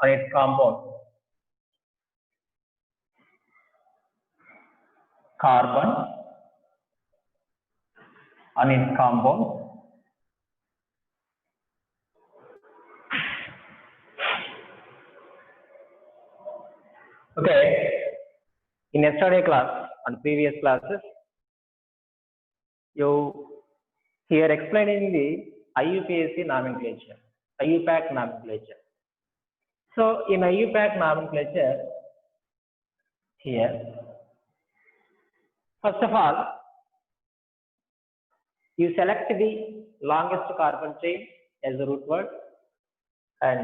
on its compound. Carbon on its compound. Okay, in yesterday class and previous classes, you here explaining the IUPAC nomenclature, IUPAC nomenclature. So in IUPAC nomenclature, here, first of all, you select the longest carbon chain as the root word, and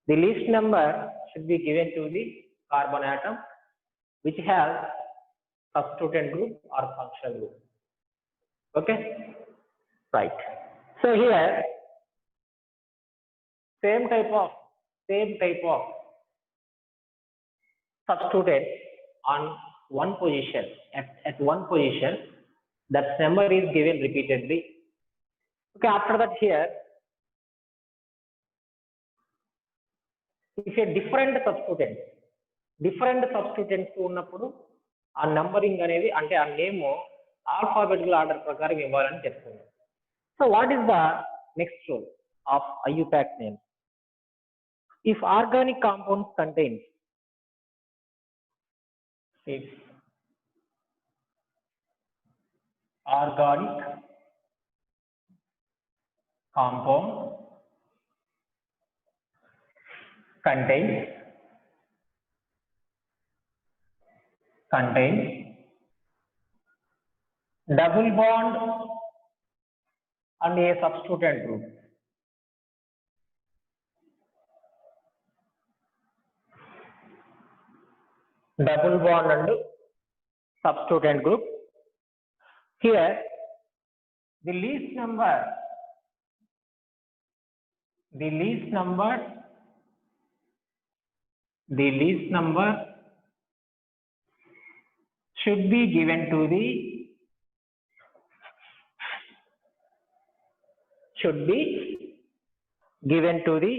the least number should be given to the carbon atom which has substituent group or functional group. Okay, right. So here, same type of substituent on one position, at one position, that number is given repeatedly. Okay, after that here, if a different substituents ఉన్నప్పుడు ఆ numbering అనేది అంటే ఆ name alphabetical order ప్రకారం ఇవ్వాలని చెప్తుంది. So what is the next rule of IUPAC name? If organic compounds contains organic compound contains double bond and a substituent group. Double bond and substituent group. Here, the least number should be given to the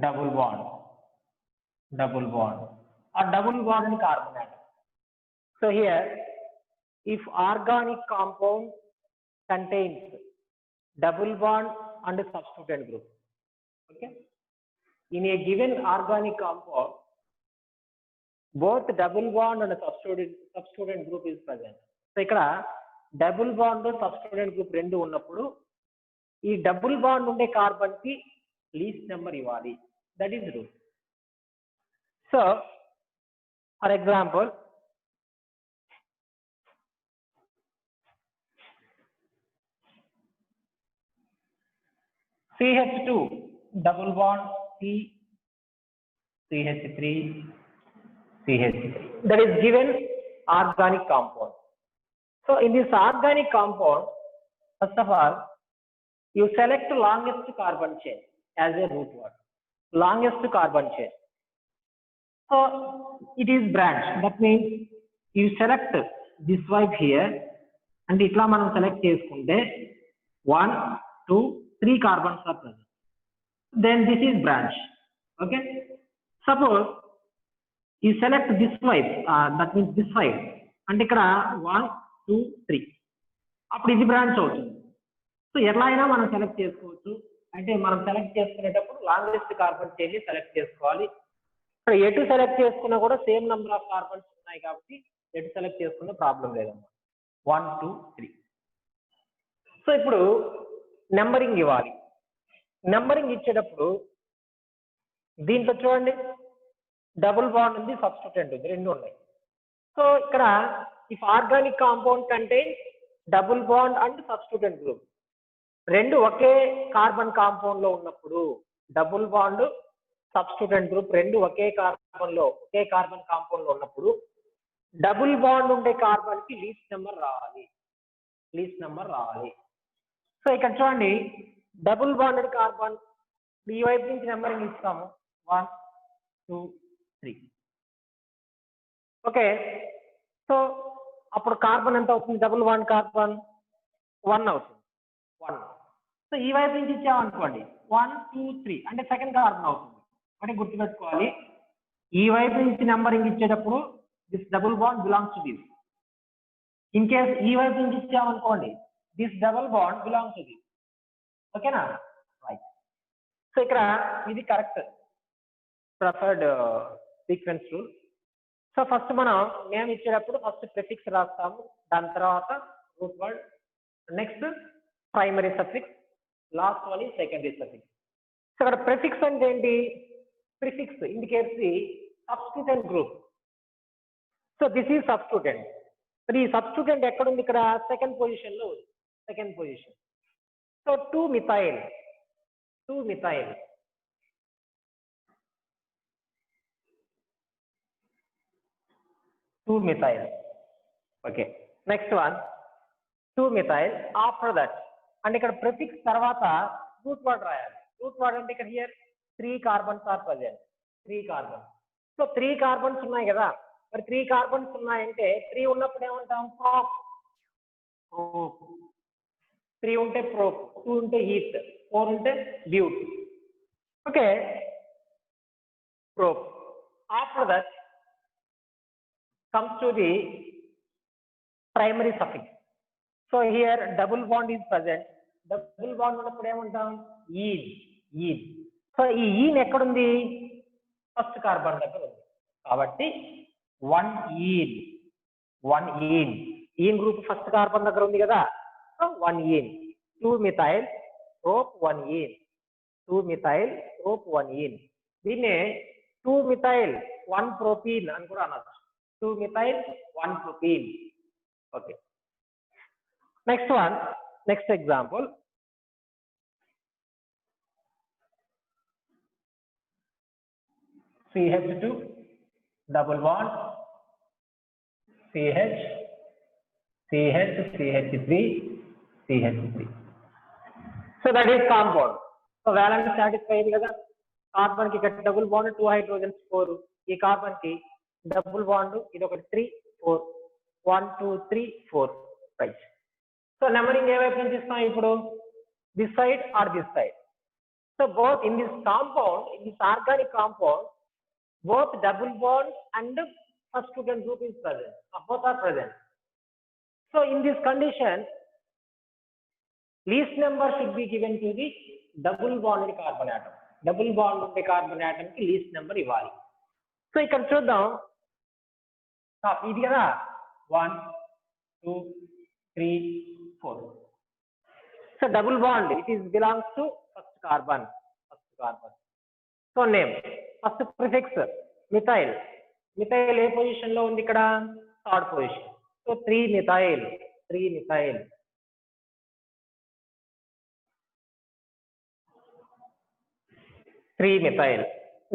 double bond or double bond in carbon atom. So here, if organic compound contains double bond and a substituent group, okay, in a given organic compound, both double bond and a substituent group is present. So ikkada double bond substituent group rendu unnappudu ee double bond unde carbon ki least number ivali. That is rule. So for example, CH2 double bond CH3 that is given organic compound. So in this organic compound, first of all, you select longest carbon chain as a root word. Longest carbon chain. So it is branch. That means you select this wipe here, and itla manam select cheskunte 1, 2, 3 carbons are present. Then this is branch. Okay. Suppose you select this wipe, that means this side, and ikkada 1, 2, 3. అప్పుడు ఇది branch అవుతుంది. So ఎలా అయినా మనం select చేసుకోవచ్చు. అంటే మనం select చేసుకునేటప్పుడు లాంగెస్ట్ కార్బన్ చైన్ ని సెలెక్ట్ చేసుకోవాలి. ఇక్కడ ఎటు సెలెక్ట్ చేసుకున్నా కూడా సేమ్ నెంబర్ ఆఫ్ కార్బన్స్ ఉన్నాయి కాబట్టి ఎటు సెలెక్ట్ చేసుకున్నా ప్రాబ్లం లేదమ్మా. 1, 2, 3. సో ఇప్పుడు నెంబరింగ్ ఇవ్వాలి. నెంబరింగ్ ఇచ్చేటప్పుడు దీంట్లో చూడండి, డబుల్ బాండ్ ఉంది, సబ్స్టిట్యూయెంట్ ఉంది, రెండు ఉన్నాయి. సో ఇక్కడ ఇఫ్ ఆర్గానిక్ కాంపౌండ్ కంటే double bond and substituent group రెండు ఒకే కార్బన్ కాంపౌండ్ లో ఉన్నప్పుడు, డబుల్ బాండ్ సబ్స్టిట్యూయెంట్ గ్రూప్ రెండు ఒకే కార్బన్ కాంపౌండ్ లో ఉన్నప్పుడు డబుల్ బాండ్ ఉండే కార్బన్ కి లీస్ట్ నెంబర్ రావాలి. సో ఇక్కడ చూడండి, డబుల్ బాండెడ్ కార్బన్ ఈ వైపు నుంచి నెంబరింగ్ ఇస్తాము 1, 2, 3. ఓకే. సో అప్పుడు కార్బన్ ఎంత అవుతుంది? డబుల్ బాండ్ కార్బన్ 1 అవుతుంది. 1. సో ఈ వైపు నుంచి ఇచ్చామనుకోండి 1 2 3 అంటే సెకండ్ కార్బన్ అవుతుంది. అంటే గుర్తుపెట్టుకోవాలి, ఈ వైపు నుంచి నెంబరింగ్ ఇచ్చేటప్పుడు this double bond belongs to this. In case ఈ వైపు నుంచి ఇచ్చామనుకోండి this double bond belongs to this. ఓకేనా? రైట్. సో ఇక్కడ ఇది correct preferred sequence rule. So first మనం నేమ్ ఇచ్చేటప్పుడు ఫస్ట్ ప్రిఫిక్స్ రాస్తాము, దాని తర్వాత root word, next primary suffix, last one is secondary suffix. So ఇక్కడ ప్రిఫిక్స్ అంటే ఏంటి? Prefix indicates the substituent group. So this is substituent. మరి ఈ సబ్స్టిట్యూటెంట్ ఎక్కడ ఉంది? ఇక్కడ సెకండ్ పొజిషన్ లో ఉంది. Second position. So 2 methyl 2 methyl 2 methyl. Okay. Next one 2 methyl. After that, and ఇక్కడ prefix తర్వాత root word రాయాలి. root word అంటే ఇక్కడ here 3 carbons are present. 3 carbons. So 3 carbons ఉన్నాయి కదా, మరి 3 carbons ఉన్నాయంటే 3 ఉన్నప్పుడు ఏమంటాం? prop. 3 ఉంటే prop, 2 ఉంటే heat, 4 ఉంటే bute. Okay, prop. After that comes to the primary suffix. So here double bond is present. Double bond ఉన్నప్పుడు ఏమంటాం? ఈన్. ఈన్. సో ఈ ఈన్ ఎక్కడుంది? ఫస్ట్ కార్బన్ దగ్గర ఉంది. కాబట్టి 1 ఈన్. 1 ఈన్. ఈన్ గ్రూప్ ఫస్ట్ కార్బన్ దగ్గర ఉంది కదా, so 1 ఈన్. 2 methyl rope 1 ఈన్. 2 methyl rope 1 ఈన్. దీన్నే 2 మిథైల్ 1 ప్రొపీన్ అని కూడా అనొచ్చు. 2 methyl 1 propene. Okay. Next one, next example. CH2 double bond CH CH CH3 CH3. So that is compound. So valence satisfied కదా. Carbon కి ఇక్కడ డబుల్ బాండ్ 2 హైడ్రోజన్స్ 4. ఈ carbon కి double bond ఇది ఒకటి 3 4 1 2 3 4 రైట్. సో నెంబరింగ్ ఏ వైపు నుంచి ఇస్తాం ఇప్పుడు? This side or this side. So both in this compound, in this organic compound, both double bond and first student group is present. Both are present. So in this condition, least number should be given to the double bonded carbon atom. Double bond ఉండే carbon atom కి least number ఇవ్వాలి. So ఇక్కడ చూద్దాం, ఇది కదా 1 2 3 4. So double bond it is belongs to first carbon. So name first prefix methyl. Methyl A position లో ఉంది? ఇక్కడ third position. So 3 methyl 3 methyl.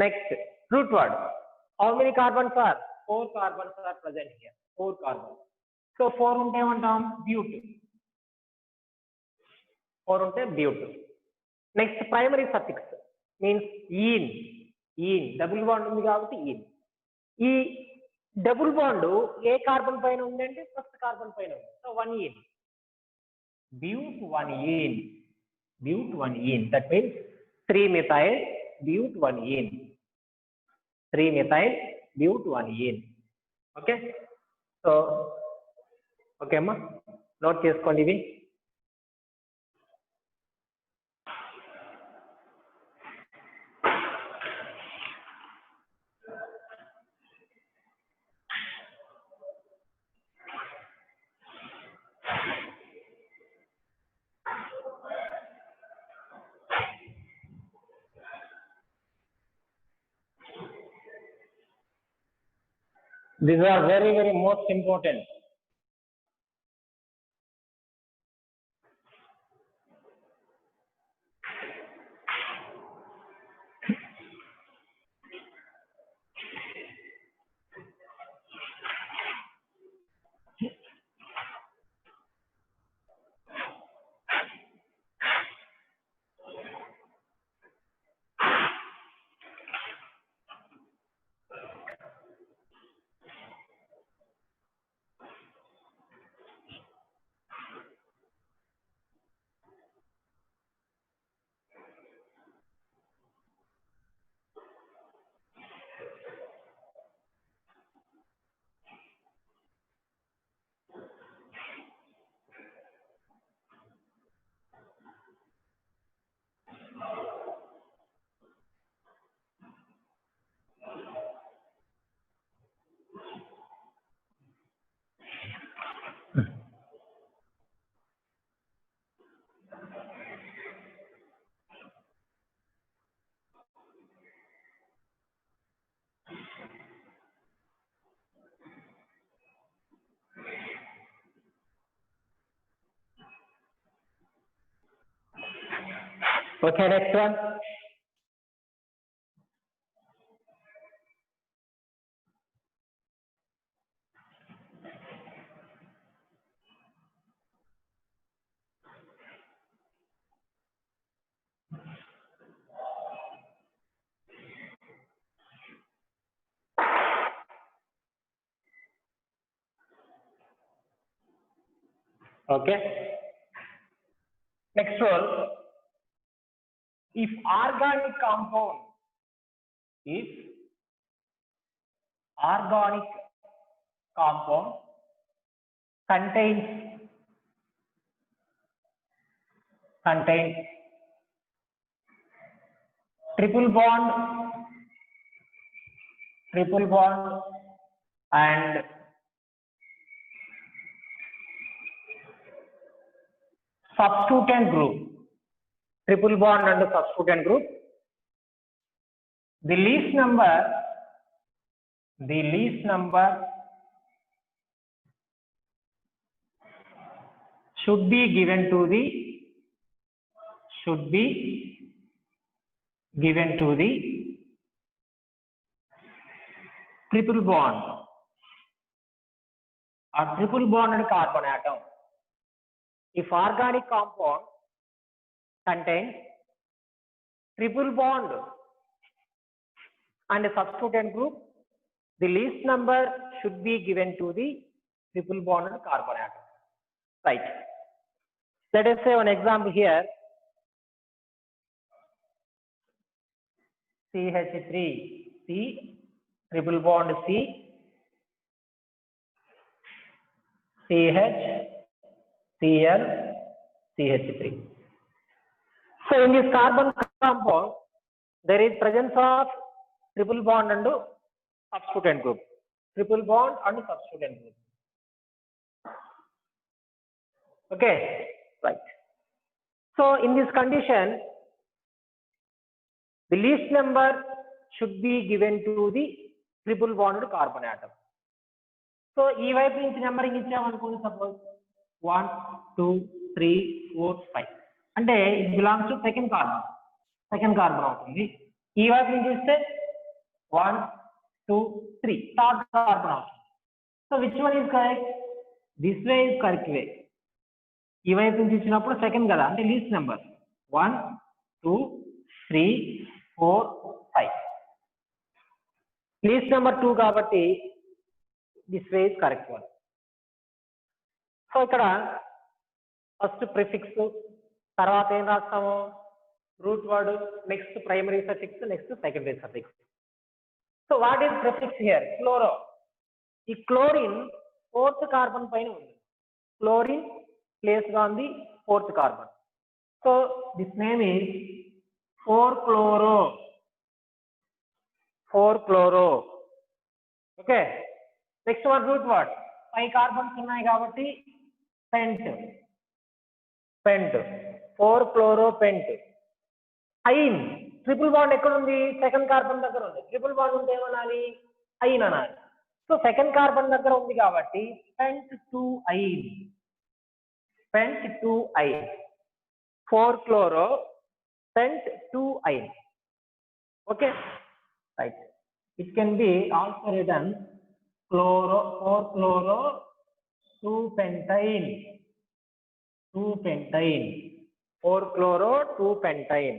Next, root word. How many carbons are? 4 carbons are present here. 4 carbons. So 4 unte emantam? Bute. 4 unte bute. Next, primary suffix means ene. Ene. Double bond undi kabatti ene. ఈ double bond ఏ carbon పైన ఉందంటే first carbon పైన ఉంది. So 1 ene. Bute 1 ene. Bute 1 ene. That means 3 methyl bute 1 ene. 3 methyl bute 1 ene. Okay. So okay అమ్మా, note చేసుకోండి ఇవి. These are very, very most important. Okay, next one. Okay. Next one. If organic compound contains triple bond and substituent group, triple bond and substituent group, the least number should be given to the triple bond or triple bonded carbon atom. If organic compound contains triple bond and a substituent group, the least number should be given to the triple bonded carbon atom. Right. Let us say one example here. CH3C triple bond C, CH, Cl, CH3. So in this carbon compound, there is presence of triple bond and substituent group. Triple bond and substituent group. Okay, right. So in this condition, the least number should be given to the triple bonded carbon atom. So E వైపు నుంచి numbering ఇచ్చామనుకోండి, suppose 1, 2, 3, 4, 5. అంటే it belongs to second carbon అవుతుంది. ఈ వైపు నుంచి ఇస్తే 1, 2, 3 third carbon అవుతుంది. So which one is correct? This way is correct way. ఈ వైపు నుంచి ఇచ్చినప్పుడు సెకండ్ కదా, అంటే లీస్ట్ నెంబర్ 1, 2, 3, 4, 5. లీస్ట్ నెంబర్ 2 కాబట్టి this way is correct one. So ఇక్కడ ఫస్ట్ ప్రిఫిక్స్, తర్వాత ఏం రాస్తాము, route word, next primary suffix, next secondary suffix. So what is prefix here? Chloro. ఈ క్లోరిన్ 4th కార్బన్ పైన ఉంది. Chlorine placed on the 4th carbon. So this name is 4-chloro. Okay. Next one, root word. 5 carbons ఉన్నాయి కాబట్టి pent. 4-chloropent. Ine. Triple bond ఎక్కడ ఉంది? Second carbon దగ్గర ఉంది. Triple bond ఉంటే ఏమనాలి? ఐన్ అనాలి. సో సెకండ్ కార్బన్ దగ్గర ఉంది కాబట్టి pent2-ine. pent2-ine. 4-chloro pent2-ine. Okay, right. It can be also written 4-chloro 2-pentyne. 4-chloro 2-pentyne.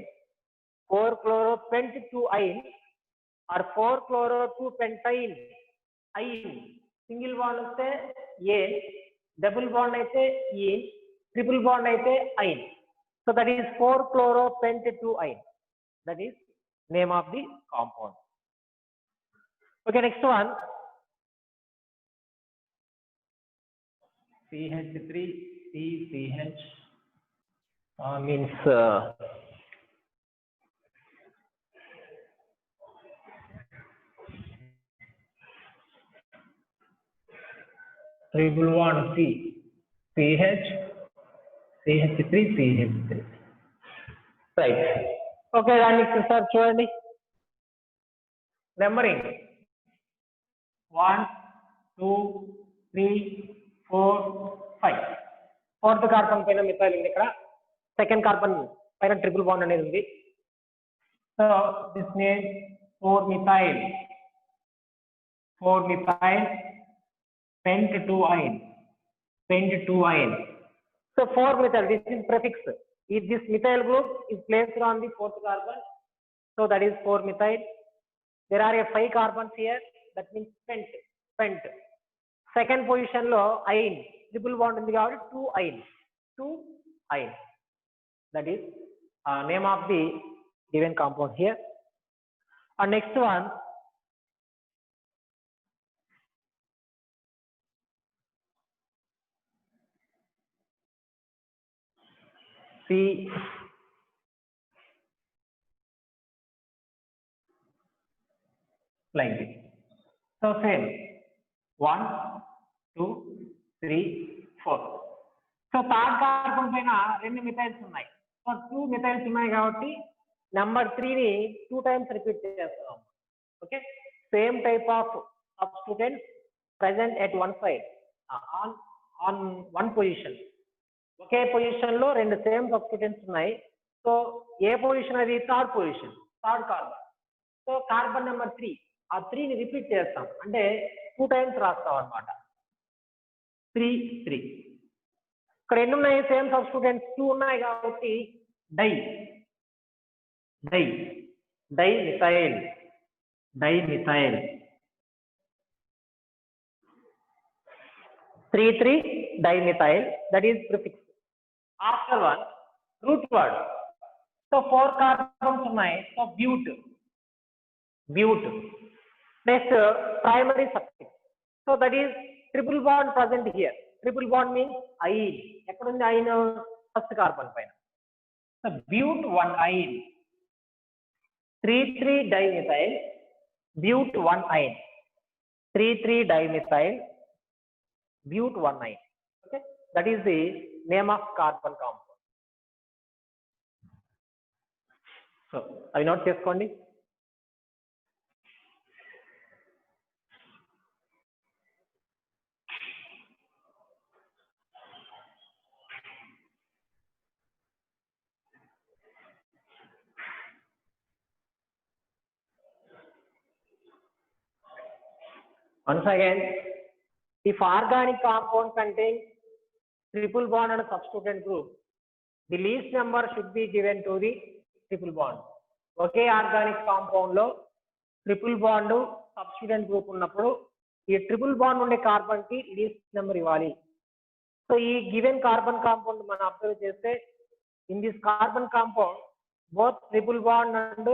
4-chloro pent2-ine or 4-chloro 2-pentyne. Ine. Single bond అయితే A, double bond అయితే E, triple bond అయితే ine. So that is 4-chloropent2-ine. That is name of the compound. Okay, next one. CH3CCH means triple bond C, CH, CH3, CH3. Right. Okay, దాన్ని sir చూడండి. Numbering 1, 2, 3, 4, 5. 4th carbon పైన methyl ఉంది. ఇక్కడ second carbon పైన triple bond అనేది ఉంది. So this name 4-methyl pent 2-ine. So 4-methyl, this is prefix. If this methyl group is placed on the 4th carbon, so that is 4-methyl. There are 5 carbons here, that means pent. Second position lo ine, triple bond undi kabatti 2-ine. That is name of the given compound here. And next one, see like this. So same 1, 2, 3, 4. So third carbon పైన 2 methyls ఉన్నాయి. So 2 methyls ఉన్నాయి కాబట్టి number 3 ని 2 times repeat చేస్తాం. Okay, same type of substituents present at one side on one position. Okay position లో 2 same substituents ఉన్నాయి. So ఏ position అది? Third position, third carbon. So carbon number 3, ఆ 3 ని రిపీట్ చేస్తాం, అంటే 2 times రాస్తాం అన్నమాట. 3. ఇక్కడ ఎన్ని ఉన్నాయి? సేమ్ సబ్స్టిట్యూయెంట్స్ 2 ఉన్నాయి కాబట్టి dimethyl 3 dimethyl, that is prefix. After one, root word. So 4 carbons ఉన్నాయి. So bute. Next primary suffix. So that is triple bond present here. Triple bond means ine. ఎక్కడ ఉంది ine? ఫస్ట్ కార్బన్ పైన. So bute 1-ine. 3 dimethyl, bute 1-ine. 3 dimethyl, bute 1-ine. Okay, that is the name of carbon compound. So అవి note చేసుకోండి. Once again, if organic compound contains triple bond and substituent group, the least number should be given to the triple bond. Okay organic compound లో triple bond substituent group ఉన్నప్పుడు ఈ triple bond ఉండే carbon కి least number ఇవ్వాలి. So ఈ given carbon compound మనం observe చేస్తే, in this carbon compound both triple bond and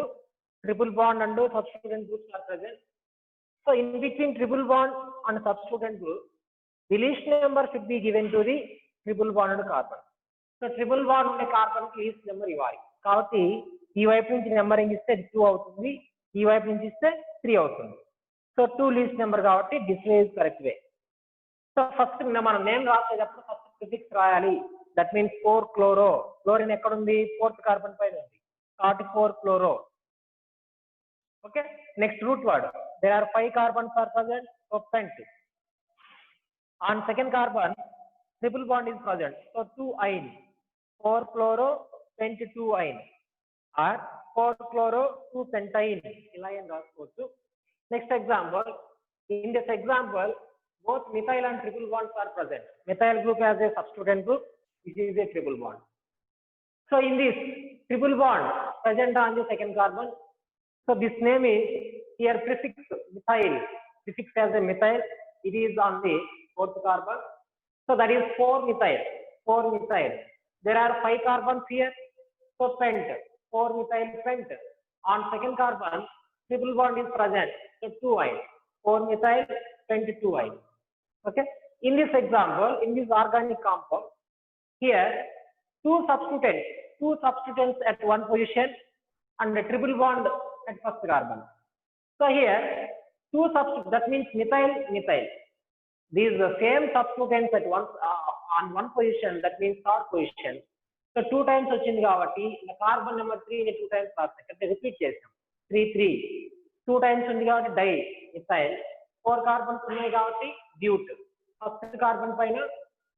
substituent groups are present. So in between triple bond and substituent group, the least number should be given to the triple bond and carbon. So triple bond ఉండే carbon కి least number ఇవ్వాలి కాబట్టి ఈ వైపు నుంచి numbering ఇస్తే 2 అవుతుంది, ఈ వైపు నుంచి ఇస్తే 3 అవుతుంది. సో 2 లీస్ట్ నెంబర్ కాబట్టి this way is correct way. So first మనం నేమ్ రాసేటప్పుడు ఫస్ట్ ప్రిఫిక్స్ రాయాలి. That means 4-chloro. క్లోరిన్ ఎక్కడ ఉంది? 4th కార్బన్ పైన ఉంది కాబట్టి 4-chloro. Okay, next root word. There are 5 carbons are present, so pent. On second carbon, triple bond is present, so 2-ine. 4-chloro pent 2-ine, or 4-chloro 2-pentyne. Next example. In this example, both methyl and triple bonds are present. Methyl group has a substituent group, which is a triple bond. So in this triple bond present on the second carbon, so this name is here prefix methyl. Prefix as a methyl, it is on the 4th carbon. So that is 4-methyl. There are 5 carbons here, so pent. 4-methyl pent. On second carbon, triple bond is present, so 2-ine. 4-methyl pent 2-ine. Okay. In this example, in this organic compound, here 2 substituents at one position and a triple bond at first carbon. So here 2 substituents, that means methyl. These are the same substituents at once on one position, that means third position. So 2 times వచ్చింది కాబట్టి carbon number 3 ని 2 times రాస్తాం, repeat చేసాం. 3 2 times ఉంది కాబట్టి dimethyl. 4 carbons ఉన్నాయి కాబట్టి బ్యూట్. First carbon పైన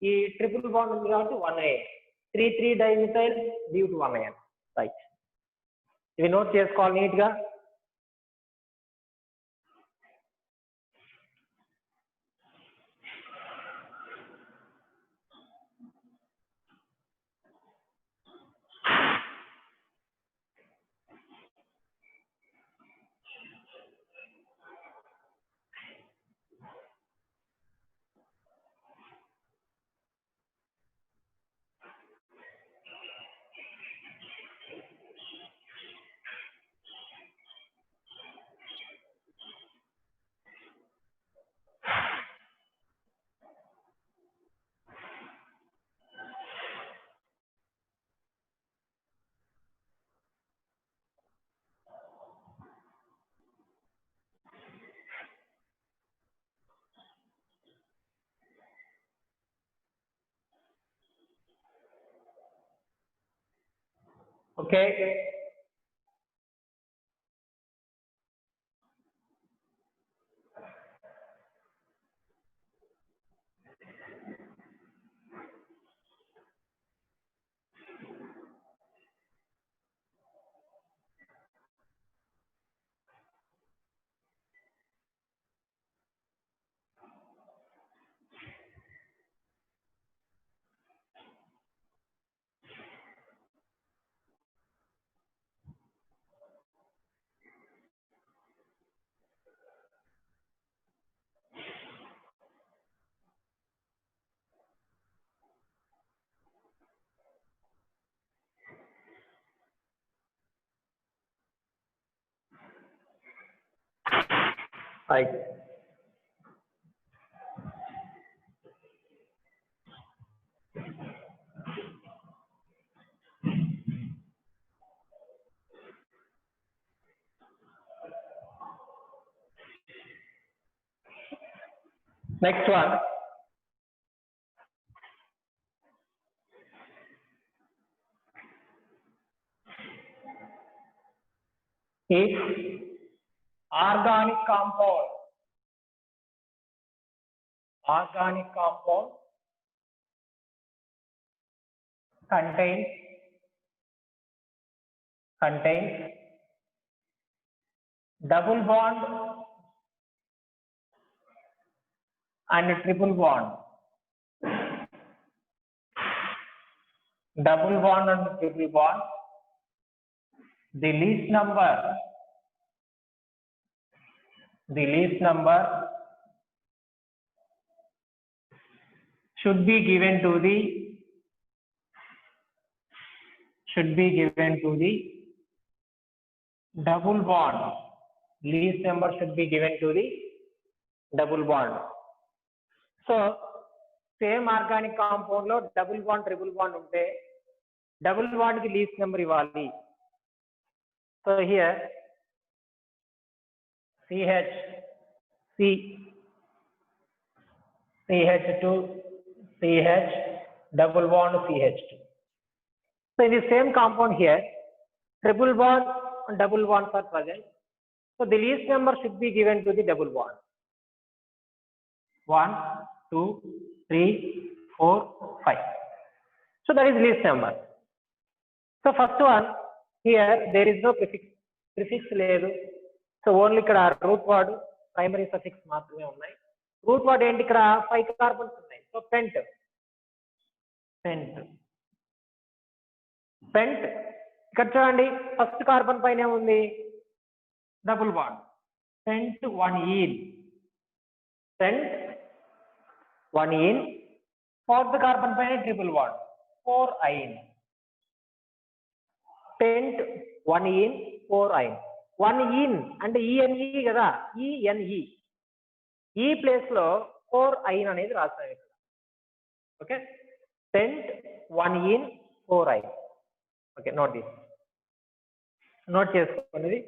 ఈ ట్రిపుల్ బాండ్ ఉంది కాబట్టి 1-ine. 3 dimethyl, బ్యూట్ 1-ine. రైట్, ఇవి నోట్ చేసుకోవాలి నీట్గా. Okay, right. Next one, if organic compound contains double bond and triple bond, the least number should be given to the double bond. Least number should be given to the double bond. So same organic compound lo double bond triple bond unte double bond ki least number ivali. So here CH2 CH double bond CH2. So in the same compound here triple bond and double bonds are present. So the least number should be given to the double bond. 1, 2, 3, 4, 5. So that is least number. So first one, here there is no prefix లేదు. So only ఇక్కడ route word primary suffix మాత్రమే ఉన్నాయి. Root word ఏంటి, ఇక్కడ 5 carbons ఉన్నాయి. So పెంట్ ఇక్కడ చూడండి first carbon పైన ఉంది డబుల్ బాండ్, పెంట్ 1 ఈన్. ఫోర్త్ కార్బన్ పైన ట్రిపుల్ బాండ్ 4 ఐన్. పెంట్ 1 ఈన్ 4 ఐన్. 1 ఈన్ అంటే ఈఎన్ఈ కదా, ఈఎన్ఈ ఈ ప్లేస్ లో 4 ఐన్ అనేది రాస్తాం ఇక్కడ. ఓకే, పెంట్ 1 ఈన్ 4 ఐన్. ఓకే, నోట్ చేసుకోండి.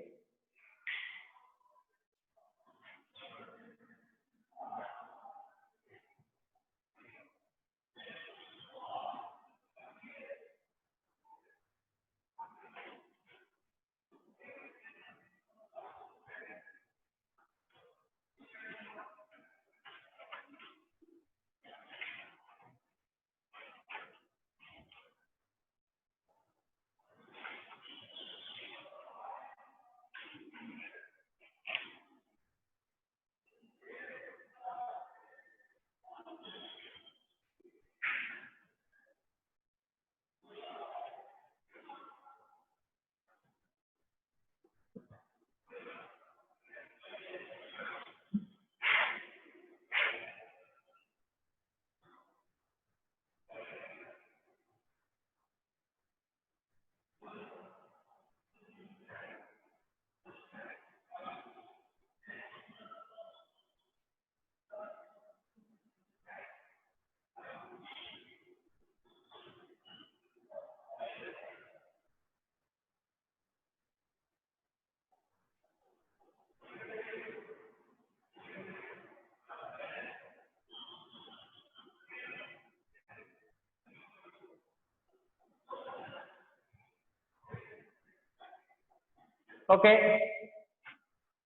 Okay.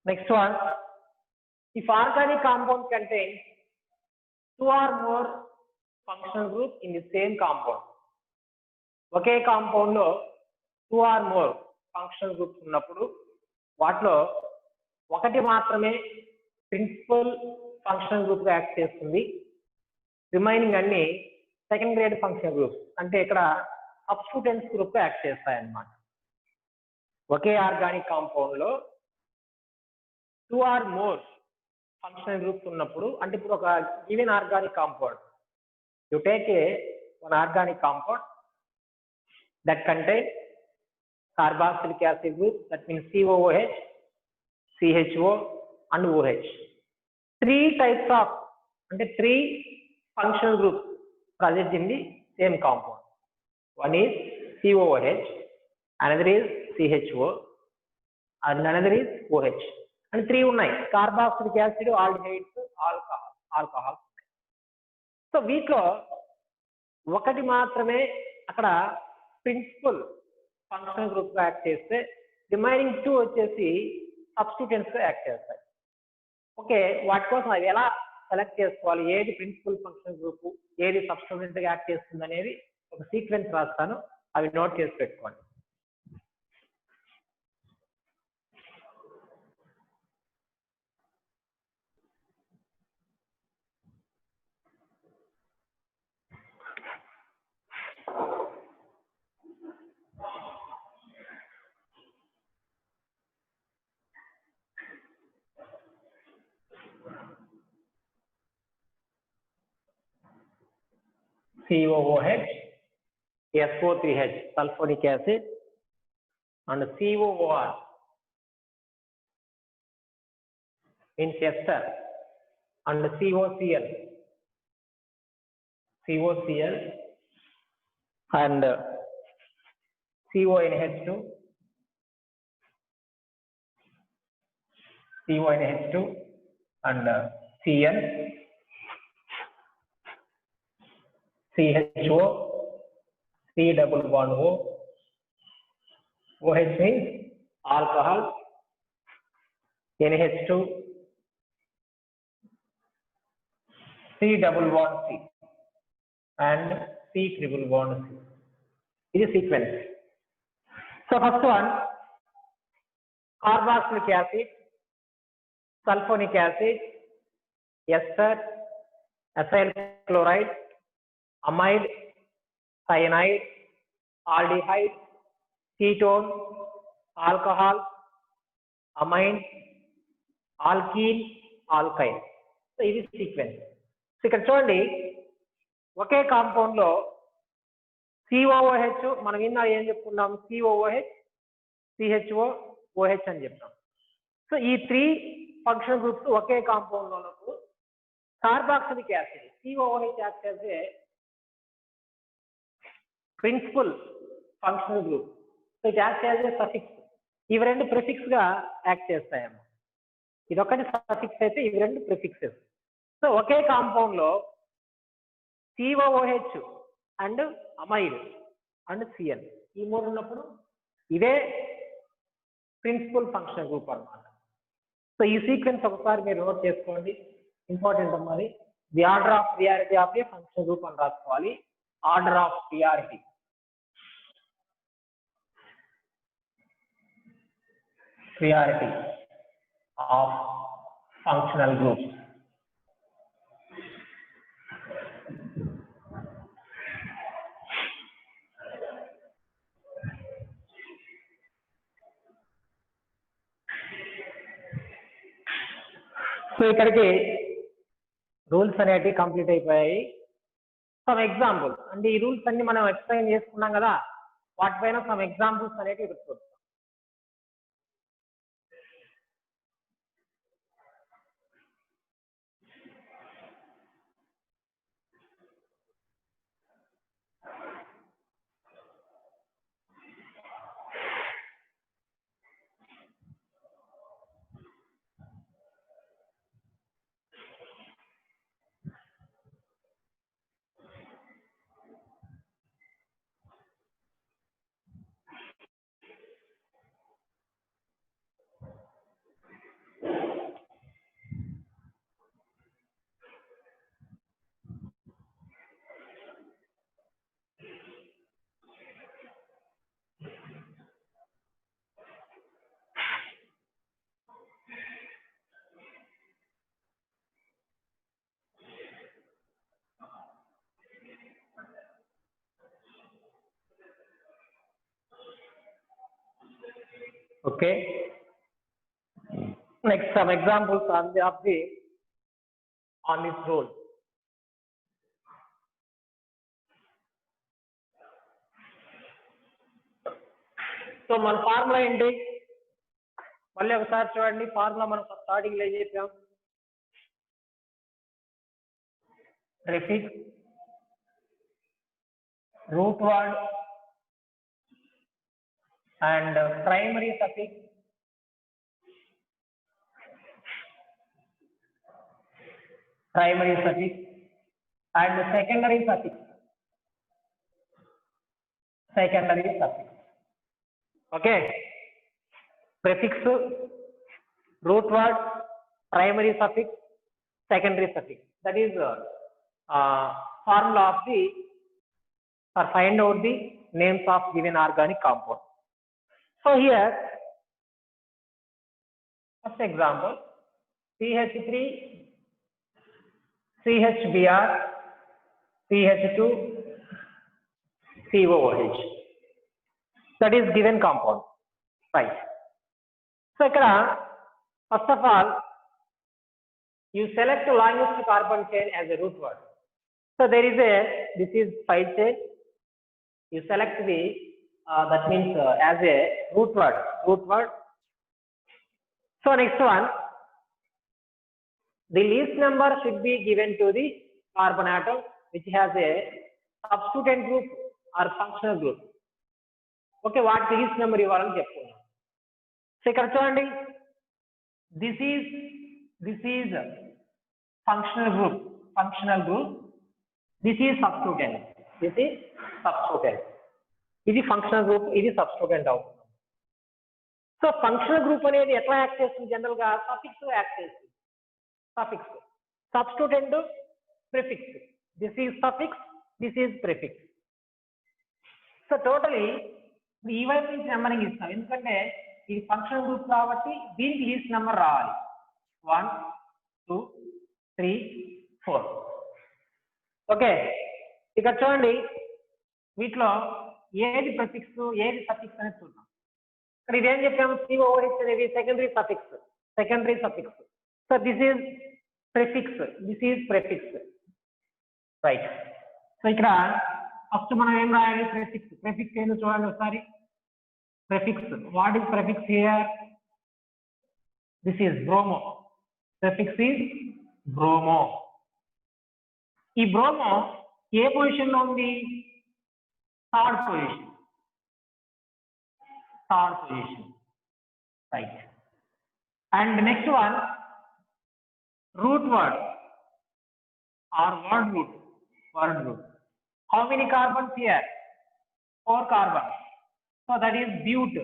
Next one. If organic compound contains two or more functional groups in the same compound. ఒకే కాంపౌండ్ లో two or more functional groups ఉన్నప్పుడు వాటిలో ఒకటి మాత్రమే ప్రిన్సిపల్ ఫంక్షనల్ గ్రూప్ గా యాక్ట్ చేస్తుంది. రిమైనింగ్ అన్ని సెకండ్ గ్రేడ్ ఫంక్షనల్ గ్రూప్స్ అంటే ఇక్కడ సబ్స్టిట్యూయెంట్స్ గ్రూప్ గా యాక్ట్ చేస్తాయి అన్నమాట. ఒకే ఆర్గానిక్ కాంపౌండ్ లో two or more functional groups ఉన్నప్పుడు అంటే ఇప్పుడు ఒక given organic compound you take one organic compound that contain carboxylic acid group, that means COOH, CHO and OH. Three types of three functional groups present in the same compound. One is COOH, another is CHO and another is OH. And three unnai carboxylic acid, aldehydes, alcohol. So వీటిలో ఒకటి మాత్రమే అక్కడ principal functional group గా act చేస్తే remaining two వచ్చేసి substituents గా act చేస్తాయి. Okay, వాటి కోసం అవి ఎలా సెలెక్ట్ చేసుకోవాలి, ఏది ప్రిన్సిపల్ ఫంక్షనల్ గ్రూప్ ఏది సబ్స్టిట్యూయెంట్ గా యాక్ట్ చేస్తుంది అనేది ఒక సీక్వెన్స్ రాస్తాను, అవి నోట్ చేసి పెట్టుకోండి. COOH, SO3H, sulfonic acid, and COOR means ester, and COCl, and CONH2, and Cl, CHO, C double bond O, OH means alcohol, NH2, C double bond C, and C triple bond C. This is sequence. So first one, carboxylic acid, sulfonic acid, ester, acyl chloride, amide, cyanide, aldehyde, ketone, alcohol, amine, alkene, alkyne. So ఇది sequence. ఇక్కడ చూడండి, ఒకే compound లో COOH మనం విన్నా ఏం చెప్పుకున్నాం, COOH, CHO, OH అని చెప్తాం. సో ఈ త్రీ ఫంక్షనల్ గ్రూప్స్ ఒకే కాంపౌండ్ లో ఉన్నప్పుడు carboxylic acid COOH act as a principal functional group. So it act as a suffix. ఇవి రెండు ప్రిఫిక్స్ గా యాక్ట్ చేస్తాయమ్మ. ఇదొకటి సఫిక్స్ అయితే ఇవి రెండు ప్రిఫిక్సెస్. సో ఒకే కాంపౌండ్ లో COOH and amide and Cl ఈ మూడు ఉన్నప్పుడు ఇదే ప్రిన్సిపల్ ఫంక్షనల్ గ్రూప్ అన్నమాట. సో ఈ సీక్వెన్స్ ఒకసారి మీరు నోట్ చేసుకోండి, ఇంపార్టెంట్ అన్నది. The order of priority of A functional group అని రాసుకోవాలి. Order of priority of functional groups. So ఇక్కడికి రూల్స్ అనేవి కంప్లీట్ అయిపోయాయి. సమ్ ఎగ్జాంపుల్ అంటే ఈ రూల్స్ అన్ని మనం ఎక్స్ప్లెయిన్ చేసుకున్నాం కదా, వాటిపైన సమ్ ఎగ్జాంపుల్స్ అనేవి పెట్టుకోవచ్చు. Okay. Next, some examples on this rule. So మన ఫార్ములా ఏంటి? మళ్ళీ ఒకసారి చూడండి. ఫార్ములా మనం స్టార్టింగ్ లో ఏం చెప్పాం? Prefix, root word and primary suffix and secondary suffix. Okay, prefix, root word, primary suffix, secondary suffix. That is formula of the or find out the names of given organic compound. So here, first example, CH3, CHBr, CH2, COOH. That is given compound, right? So here, first of all, you select the longest carbon chain as a root word. So there is this is 5 chain. You select the that means as a root word. So next one, the least number should be given to the carbon atom which has a substituent group or functional group. Okay, what the least number ఇవ్వాలని చెప్తున్నాను. So ఇక్కడ చూడండి, this is functional group. This is substituent. ఇది functional group, ఇది సబ్స్టిట్యూటెంట్ అవుతుంది. So functional group అనేది ఎట్లా act చేస్తుంది? జనరల్ గా సఫిక్స్ యాక్ట్ చేస్తుంది. Substituent, prefix. This is suffix, this is prefix. So totally ఈ వైపు నుంచి నెంబరింగ్ ఇస్తాం, ఎందుకంటే ఇది ఫంక్షనల్ గ్రూప్ కాబట్టి దీనికి లీస్ట్ నెంబర్ రావాలి. 1 2 3 4. ఓకే, ఇక్కడ చూడండి, వీటిలో ఏది ప్రిఫిక్స్ ఏది సఫిక్స్ అనేది చూద్దాం. ఇక్కడ ఇదేం చెప్పాము? COOH అనేది secondary suffix. So this is prefix, this is prefix, right? So ఇక్కడ ఫస్ట్ మనం ఏం రాయాలి? ప్రిఫిక్స్ ఏంటో చూడండి ఒకసారి. Prefix, what is prefix here? This is bromo. Prefix is bromo. ఈ బ్రోమో ఏ పొజిషన్ లో ఉంది? Third position, right? And next one, root word or word root. How many carbons here? 4 carbons. So that is bute.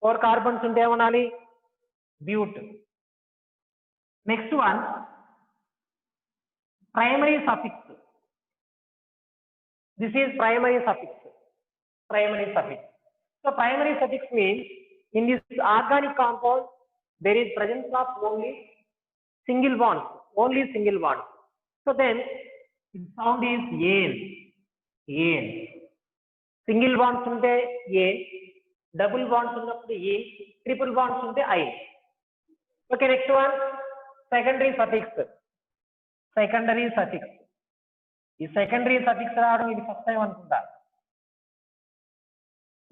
4 carbons unte emanali? Bute. Next one, primary suffix. This is primary suffix. So primary suffix means in this organic compound there is presence of only single bonds. So then its sound is ane. Single bonds unte ane, double bonds unnappudu ane, triple bonds unte ine. Okay, next one, secondary suffix. ఈ secondary suffix రావడం ఇది first time అనుకుంటా.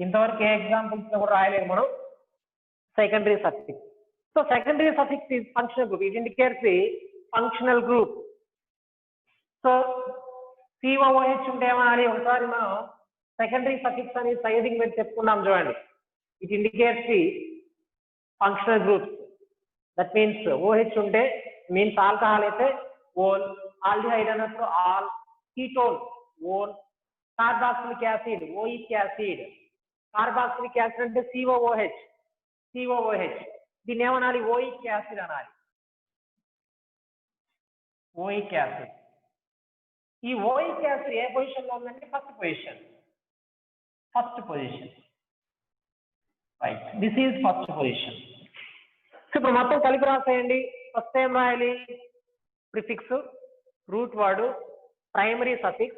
ఇంతవరకు ఏ examples లో కూడా రాయలేదు మనం secondary suffix. So secondary suffix is functional group. It indicates the functional group. So COOH ఉంటే ఏమనాలి? ఒకసారి మనం సెకండరీ సఫిక్స్ అని సైడింగ్ మీద చెప్పుకున్నాం చూడండి. It indicates the functional groups. That means OH ఉంటే మీన్స్ ఆల్కహాల్ అయితే ఓల్, ఆల్డిహైడ్ అన్నప్పుడు all, ketone own, carboxylic acid oic acid, carboxylic acid అంటే COOH. దీన్ని ఏమనాలి? ఓయిక్ యాసిడ్ అనాలి. ఈ ఓయిక్ యాసిడ్ ఏ పొజిషన్ లో ఉందంటే first position, right? This is first position. So ఇప్పుడు మొత్తం కలిపి రాసేయండి. ఫస్ట్ ఏం రాయాలి? Prefix, root word, primary suffix,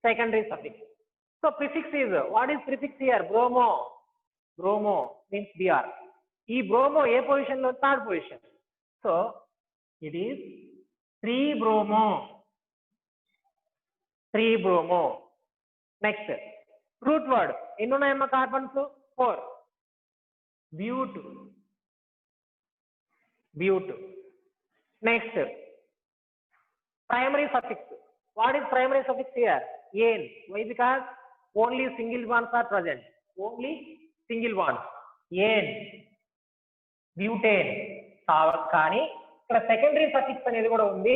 secondary suffix. So prefix is, what is prefix here? Bromo. Bromo means Br. ఈ బ్రోమో ఏ position లో? Third position. So it is 3-bromo. 3-bromo. Next root word ఎన్ని ఉన్నాయమ్మా carbons? 4. బ్యూట్. బ్యూట్. Next primary suffix. What is primary suffix here? Ane. Why? Because only single bonds are present. Only single bonds. Ane. Butane. కానీ ఇక్కడ secondary suffix అనేది కూడా ఉంది,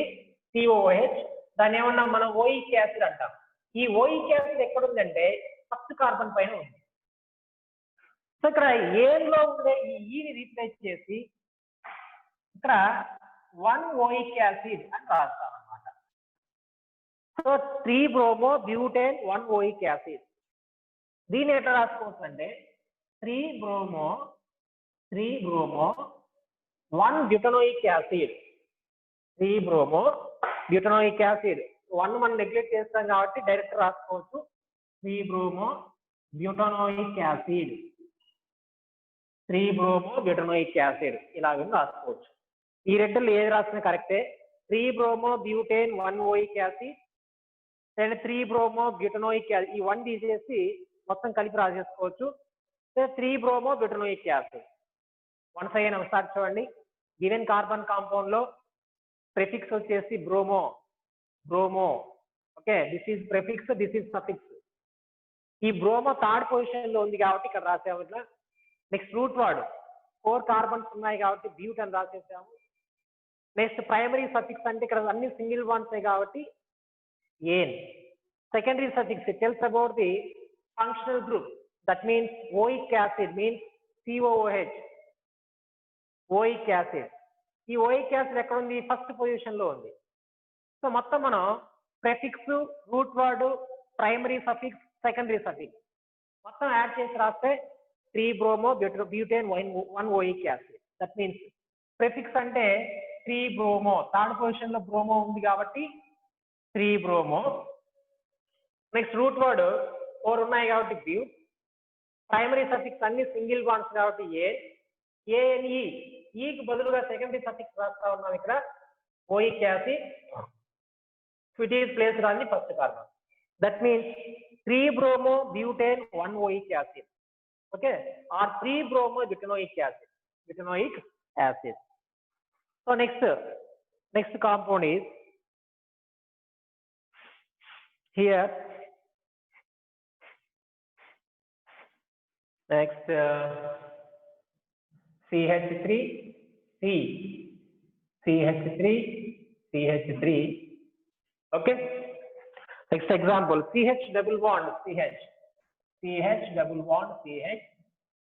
COOH. దాన్ని ఏమన్నా మనం ఓయిక్ యాసిడ్ అంటాం. ఈ ఓయిక్ యాసిడ్ ఎక్కడ ఉందంటే ఫస్ట్ కార్బన్ పైన ఉంది. సో ఇక్కడ ఏన్ లో ఉండే ఈ ఈని రీప్లేస్ చేసి ఇక్కడ 1 ఓయిక్ యాసిడ్ అని రాస్తాం అన్నమాట. So 3-bromo butane 1 oic acid. దీన్ని ఎట్లా రాసుకోవచ్చు అంటే 3-bromo 1 butanoic acid. 3-bromo butanoic acid. 1 మనం నెగ్లెక్ట్ చేస్తాం కాబట్టి డైరెక్ట్ రాసుకోవచ్చు 3-bromo butanoic acid. 3-bromo butanoic acid ఇలాగ రాసుకోవచ్చు. ఈ రెండులో ఏది రాసినా కరెక్టే. 3-bromo butane 1 oic acid and 3-bromo butanoic acid. ఈ 1 తీసేసి మొత్తం కలిపి రాసేసుకోవచ్చు. 3-bromo butanoic acid. Once again ఒకసారి చూడండి. గివెన్ కార్బన్ కాంపౌండ్ లో ప్రిఫిక్స్ వచ్చేసి bromo. Okay, this is prefix, this is suffix. ఈ బ్రోమో థర్డ్ పొజిషన్ లో ఉంది కాబట్టి ఇక్కడ రాసాము ఇట్లా. నెక్స్ట్ రూట్ వర్డ్ 4 కార్బన్స్ ఉన్నాయి కాబట్టి బ్యూట్ అని రాసేసాము. నెక్స్ట్ ప్రైమరీ సఫిక్స్ అంటే ఇక్కడ అన్ని సింగిల్ బాండ్స్ కాబట్టి ane. Secondary suffix tells about the functional group. That means oic acid means COOH. Oic acid. ఈ ఓయిక్ యాసిడ్ ఎక్కడ ఉంది? ఫస్ట్ పొజిషన్ లో ఉంది. సో మొత్తం మనం prefix, root word, primary suffix, secondary suffix మొత్తం యాడ్ చేసి రాస్తే 3-bromo butane 1 oic acid. That means prefix అంటే 3-bromo, థర్డ్ పొజిషన్ లో బ్రోమో ఉంది కాబట్టి 3-bromo. నెక్స్ట్ రూట్ వర్డ్ 4 ఉన్నాయి కాబట్టి బ్యూట్. ప్రైమరీ సఫిక్స్ అన్ని సింగిల్ బాండ్స్ కాబట్టి ANE. ఈకి బదులుగా సెకండరీ సఫిక్స్ రాస్తా ఉన్నాం ఇక్కడ oic acid. It is placed on the first carbon. That means 3-bromo butane 1 oic acid. Okay, or 3-bromo butanoic acid. So next compound is here. Next CH3, CH3. Okay. Next example, CH double bond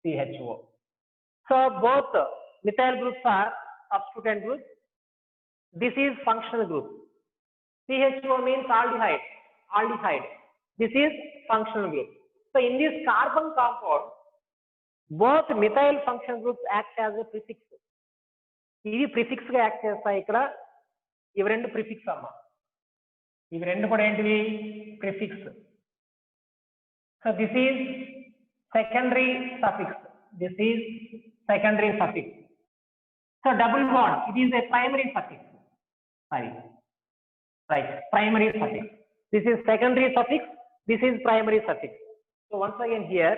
CHO. So both methyl groups are substituent groups. This is functional group. CHO means aldehyde. This is functional group. So in this carbon compound, both methyl functional groups act as a prefix. ఇవి prefix గా act చేస్తాయి. ఇక్కడ ఇవి రెండు prefix అమ్మా. ఇవి రెండు కూడా ఏంటివి? Prefix. So this is secondary suffix. So double bond, it is a primary suffix. Primary suffix. This is secondary suffix. This is primary suffix. So once again here,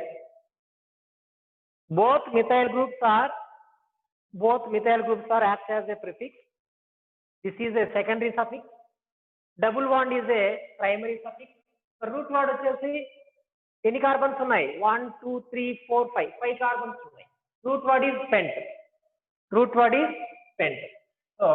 both methyl groups act as a prefix. This is a secondary suffix. Double bond is a primary suffix. Root word వచ్చేసి ఎన్ని carbons ఉన్నాయి? 1 2 3 4 5 carbons ఉన్నాయి. Root word is pent. So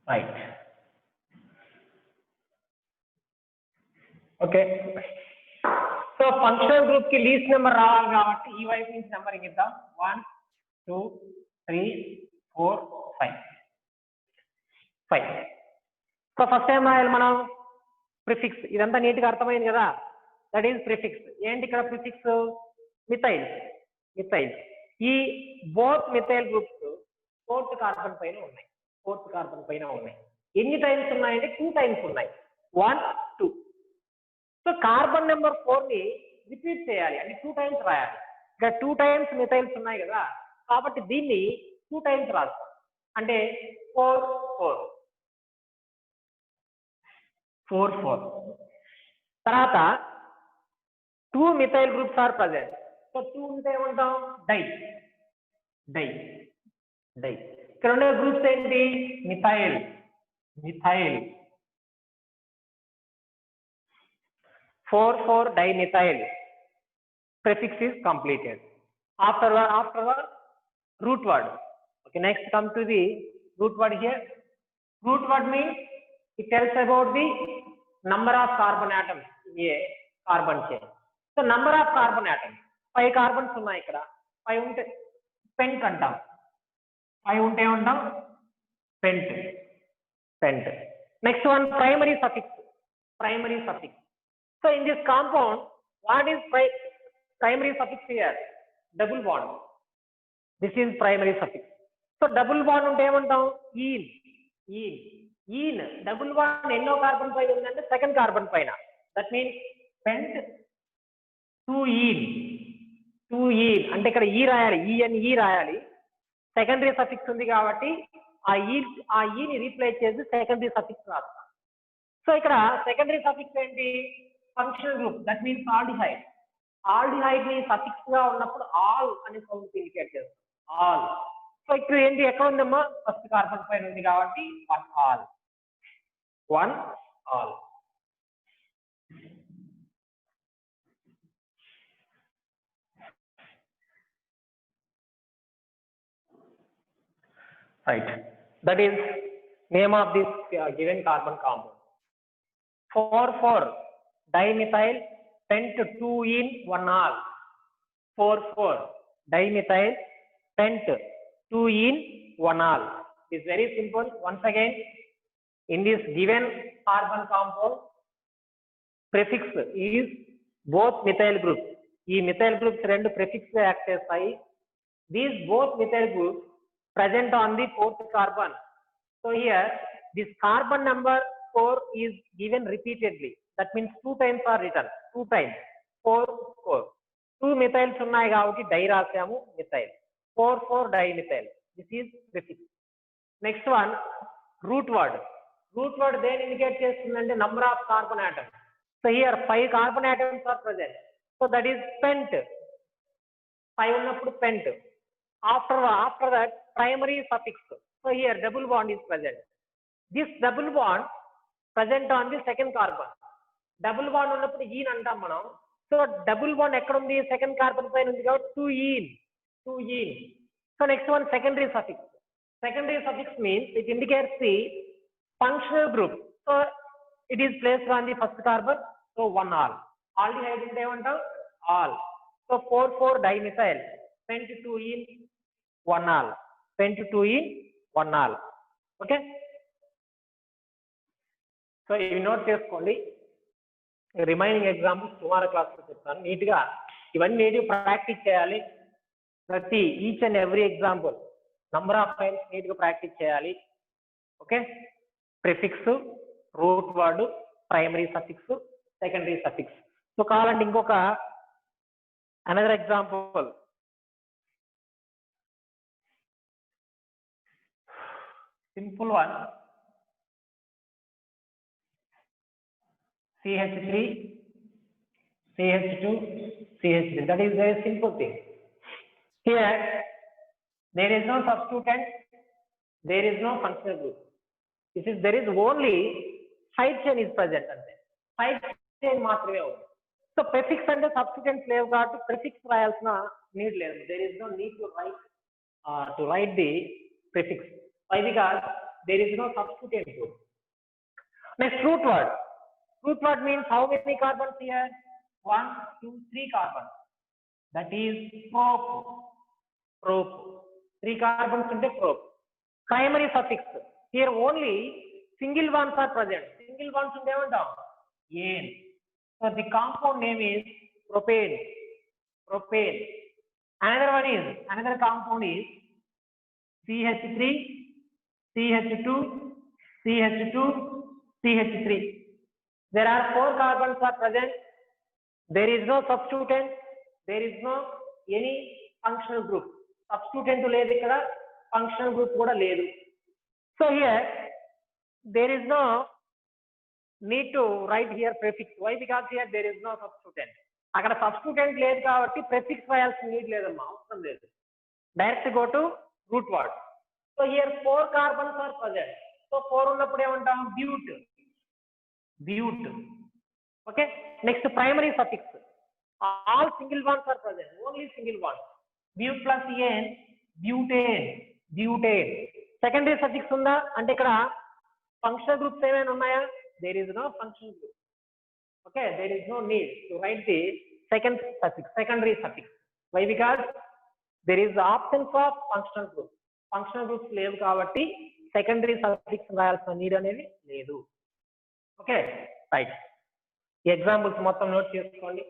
right. Okay. So functional group की least number రావాలి కాబట్టి ఈ వైపు నుంచి నెంబరింగ్ ఇద్దాం. 1 2 3 4 5. సో ఫస్ట్ టైం రాయాలి మనం ప్రిఫిక్స్. ఇదంతా నీట్ గా అర్థమైంది కదా? That is prefix. ఏంటి ఇక్కడ ప్రిఫిక్స్? మిథైల్. ఈ both methyl groups fourth carbon పైన ఉన్నాయి. ఫోర్త్ కార్బన్ పైన ఉన్నాయి. ఎన్ని టైమ్స్ ఉన్నాయంటే 2 టైమ్స్ ఉన్నాయి. 1 2. సో కార్బన్ నెంబర్ 4 ని రిపీట్ చేయాలి అంటే 2 టైమ్స్ రాయాలి. ఇక్కడ 2 టైమ్స్ మిథైల్స్ ఉన్నాయి కదా, కాబట్టి దీన్ని 2 టైమ్స్ రాస్తాం అంటే 4 4 4 4. తర్వాత 2 methyl groups are present. So 2 ఉంటే ఏమంటాం డై డై డై. ఇక్కడ ఉండే గ్రూప్స్ ఏంటి methyl methyl 4 4 dimethyl. Prefix is completed. Afterward root word. Okay, next come to the root word here. Root word means it tells about the number of carbon atoms in a carbon chain. So number of carbon atoms 5 carbons ఉన్నాయి ఇక్కడ. 5 ఉంటే pent అంటాం. 5 ఉంటే ఉంటాం pent pent. Next one primary suffix. Primary suffix. So in this compound, what is primary suffix here? Double bond. This is primary suffix. So double bond unte emantam ene ene ene. Double bond enno carbon paina undante second carbon paina. That means pent 2 ene 2 ene ante ikkada e rayali ene rayali. Secondary suffix undi kabatti aa e ni replace chesi secondary suffix rasta. So ikkada secondary suffix enti functional group, that means aldehyde. Aldehyde ni suffix ga unnappudu all ani sound indicate chestam. All. So ikkada enti ekkada undamma first carbon paina undi kabatti one all. One all. Right. That is name of this given carbon compound. 4 4 dimethyl pent 2 in 1 all. 4 4 dimethyl pent 2 in 1 all. It is very simple. Once again, in this given carbon compound, prefix is both methyl groups. ఈ methyl groups రెండు prefix గా act చేస్తాయి. These both methyl groups present on the 4th carbon. So here this carbon number 4 is given repeatedly. That means 2 times are written. 2 times 4 4. 2 methyls ఉన్నాయి కాబట్టి die రాసాము methyl. 4 4 dimethyl. This is prefix. Next one root word. Root word then indicate చేస్తుందంటే number of carbon atoms. So here 5 carbon atoms are present. So that is pent. 5 ఉన్నప్పుడు pent. After that primary suffix. So here double bond is present. This double bond present on the second carbon. Double bond ఉన్నప్పుడు ఈన్ అంటాం మనం. So double bond ఎక్కడ ఉంది second carbon పైన ఉంది కాబట్టి 2 ene. So next one secondary suffix. Secondary suffix means it indicates the functional group. So it is placed on the first carbon. So 1 all. Aldehyde ఉంటే ఏమంటాం all. So 4 4 dimethyl pent 2 in 1 all. Pent 2 in 1 all. Okay. So ఇవి note చేసుకోండి. Remaining examples tomorrow క్లాస్లో చెప్తాను. నీట్గా ఇవన్నీ నీట్గా practice చేయాలి. ప్రతి each and every example number of times నీట్గా ప్రాక్టీస్ చేయాలి. Okay. Prefix, route word, primary suffix, secondary suffix. So కావాలంటే ఇంకొక another example. Simple one. CH3, CH2, CH3. That is very simple thing. Here, there is no substituent, there is no functional group. There is only side chain is present. Side chain మాత్రమే ఉంది. So prefix అంటే substituents లేవు కాబట్టి prefix రాయాల్సిన need లేదు. There is no need to write the prefix. Why? Because there is no substituent group. Next, root word. Root word means how many carbons here? 1 2 3 carbons. That is prop. 3 carbons unte prop. Primary suffix. Here only single bonds are present. Single bonds unte emantam ane. So the compound name is propane. Another compound is CH3, CH2, CH2, CH3. There are 4 carbons are present. There is no substituent. There is no any functional group. Substituent లేదు ఇక్కడ, functional group కూడా లేదు. So here there is no need to write here prefix. Why? Because here there is no substituent. అక్కడ substituent లేదు కాబట్టి prefix రాయాల్సిన need లేదమ్మా, అవసరం లేదు. Direct go to root word. So here 4 carbons are present. So 4 ఉన్నప్పుడు ఏమంటాం? Bute. Bute. Okay. Next primary suffix. All single ones are present. Only single ones. Bute plus en, butane, butane. Secondary suffix ఉందా అంటే ఇక్కడ functional groups ఏమైనా ఉన్నాయా? There is no functional group. Okay, there is no need to write the second suffix, secondary suffix. Why? Because there is the absence of functional group. Functional groups లేవు కాబట్టి secondary suffix రాయాల్సిన need అనేది లేదు. Okay, right. ఈ examples మొత్తం note చేసుకోండి.